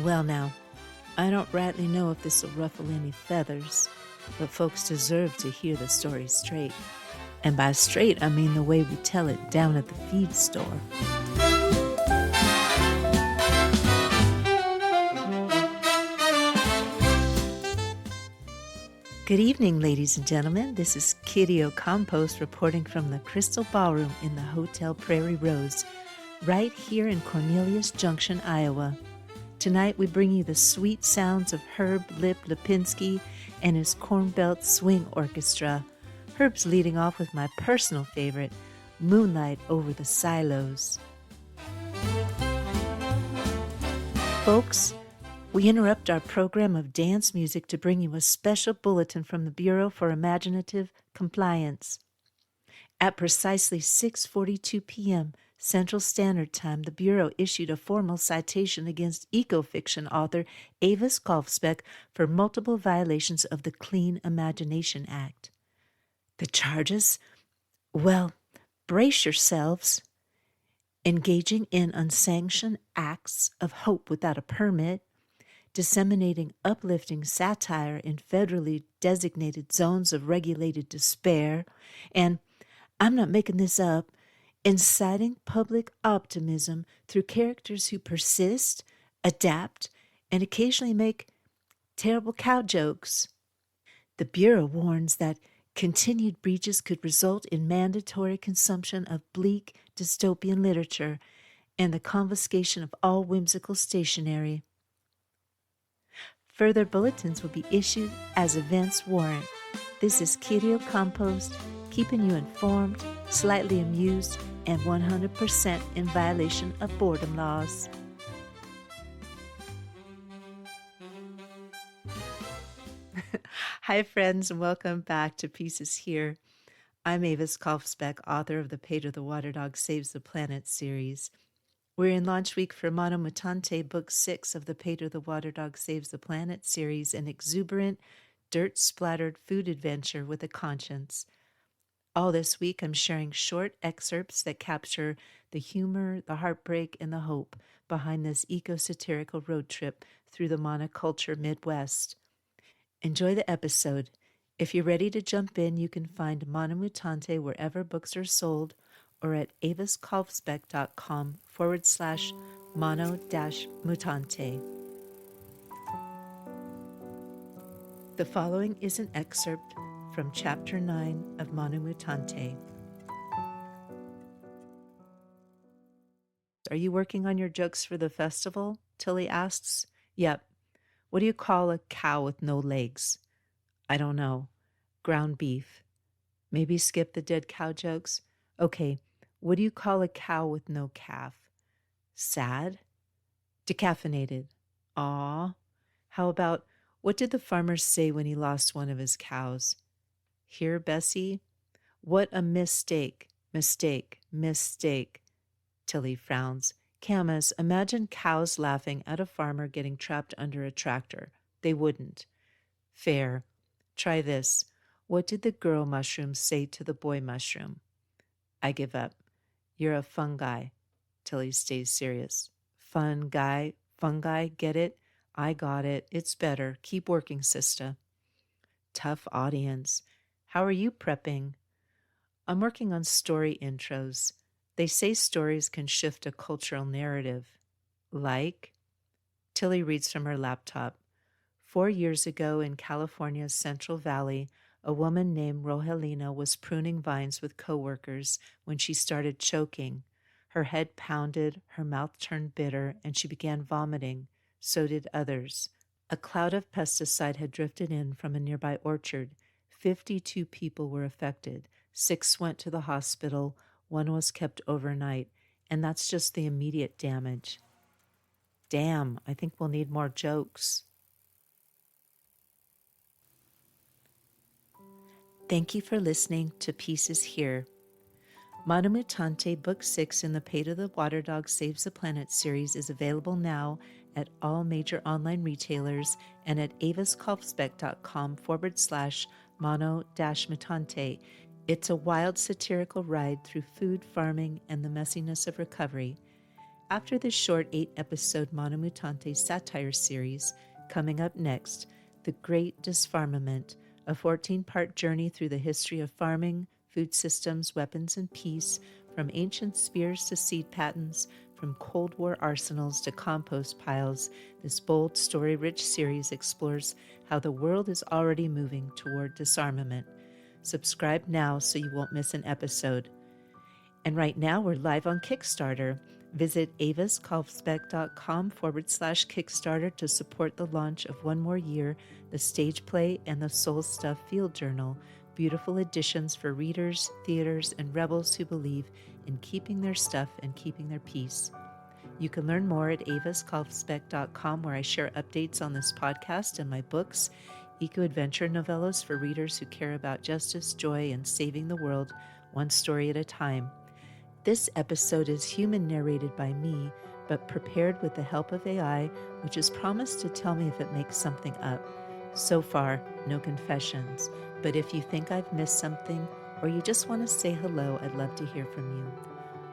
Well now, I don't rightly know if this'll ruffle any feathers, but folks deserve to hear the story straight. And by straight, I mean the way we tell it down at the feed store. Good evening, ladies and gentlemen. This is Kitty O'Compost reporting from the Crystal Ballroom in the Hotel Prairie Rose, right here in Cornelius Junction, Iowa. Tonight we bring you the sweet sounds of Herb Lip Lipinski and his Corn Belt Swing Orchestra. Herb's leading off with my personal favorite, Moonlight Over the Silos. Folks, we interrupt our program of dance music to bring you a special bulletin from the Bureau for Imaginative Compliance. At precisely 6:42 p.m. Central Standard Time, the Bureau issued a formal citation against eco-fiction author Avis Kolfsbeck for multiple violations of the Clean Imagination Act. The charges? Well, brace yourselves. Engaging in unsanctioned acts of hope without a permit, disseminating uplifting satire in federally designated zones of regulated despair, and, I'm not making this up, inciting public optimism through characters who persist, adapt, and occasionally make terrible cow jokes. The Bureau warns that continued breaches could result in mandatory consumption of bleak dystopian literature and the confiscation of all whimsical stationery. Further bulletins will be issued as events warrant. This is Kitty O'Compost, keeping you informed, slightly amused, and 100% in violation of boredom laws. Hi, friends, and welcome back to Pieces Here. I'm Avis Kolfsbeck, author of the Pedro the Water Dog Saves the Planet series. We're in launch week for Mono Mutante, Book 6 of the Pedro the Water Dog Saves the Planet series, an exuberant, dirt-splattered food adventure with a conscience. All this week, I'm sharing short excerpts that capture the humor, the heartbreak, and the hope behind this eco-satirical road trip through the monoculture Midwest. Enjoy the episode. If you're ready to jump in, you can find Mono Mutante wherever books are sold or at aviskolfsbeck.com/mono-mutante. The following is an excerpt from Chapter 9 of Mono Mutante. Are you working on your jokes for the festival? Tilly asks. Yep. What do you call a cow with no legs? I don't know. Ground beef. Maybe skip the dead cow jokes? Okay. What do you call a cow with no calf? Sad? Decaffeinated. Aw. How about, what did the farmer say when he lost one of his cows? Here, Bessie? What a mistake. Mistake. Tilly frowns. Camas, imagine cows laughing at a farmer getting trapped under a tractor. They wouldn't. Fair. Try this. What did the girl mushroom say to the boy mushroom? I give up. You're a fungi. Tilly stays serious. Fungi, get it? I got it. It's better. Keep working, sister. Tough audience. How are you prepping? I'm working on story intros. They say stories can shift a cultural narrative. Like? Tilly reads from her laptop. 4 years ago in California's Central Valley, a woman named Rogelina was pruning vines with coworkers when she started choking. Her head pounded, her mouth turned bitter, and she began vomiting. So did others. A cloud of pesticide had drifted in from a nearby orchard. 52 people were affected. 6 went to the hospital. 1 was kept overnight, and that's just the immediate damage. Damn, I think we'll need more jokes. Thank you for listening to Pieces Here. Mono Mutante Book 6 in the Pedro the Water Dog Saves the Planet series is available now at all major online retailers and at aviskolfsbeck.com/mono-mutante. It's a wild satirical ride through food, farming, and the messiness of recovery. After this short 8-episode Mono Mutante satire series, coming up next, The Great Disfarmament, a 14-part journey through the history of farming, food systems, weapons, and peace, from ancient spears to seed patents, from Cold War arsenals to compost piles. This bold, story-rich series explores how the world is already moving toward disarmament. Subscribe now so you won't miss an episode. And right now we're live on Kickstarter. Visit aviskalfsbeck.com/Kickstarter to support the launch of One More Year, the stage play, and the Soul Stuff Field Journal, beautiful editions for readers, theaters, and rebels who believe in keeping their stuff and keeping their peace. You can learn more at aviskalfsbeck.com, where I share updates on this podcast and my books, eco-adventure novellas for readers who care about justice, joy, and saving the world, one story at a time. This episode is human narrated by me, but prepared with the help of AI, which has promised to tell me if it makes something up. So far, no confessions, but if you think I've missed something or you just want to say hello, I'd love to hear from you.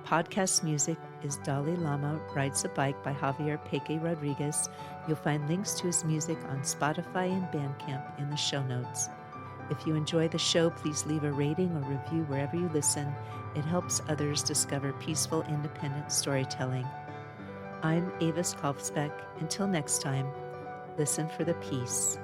Podcast music is Dalai Lama Rides a Bike by Javier Peque Rodriguez. You'll find links to his music on Spotify and Bandcamp in the show notes. If you enjoy the show, please leave a rating or review wherever you listen. It helps others discover peaceful, independent storytelling. I'm Avis Kalfsbeck. Until next time, listen for the peace.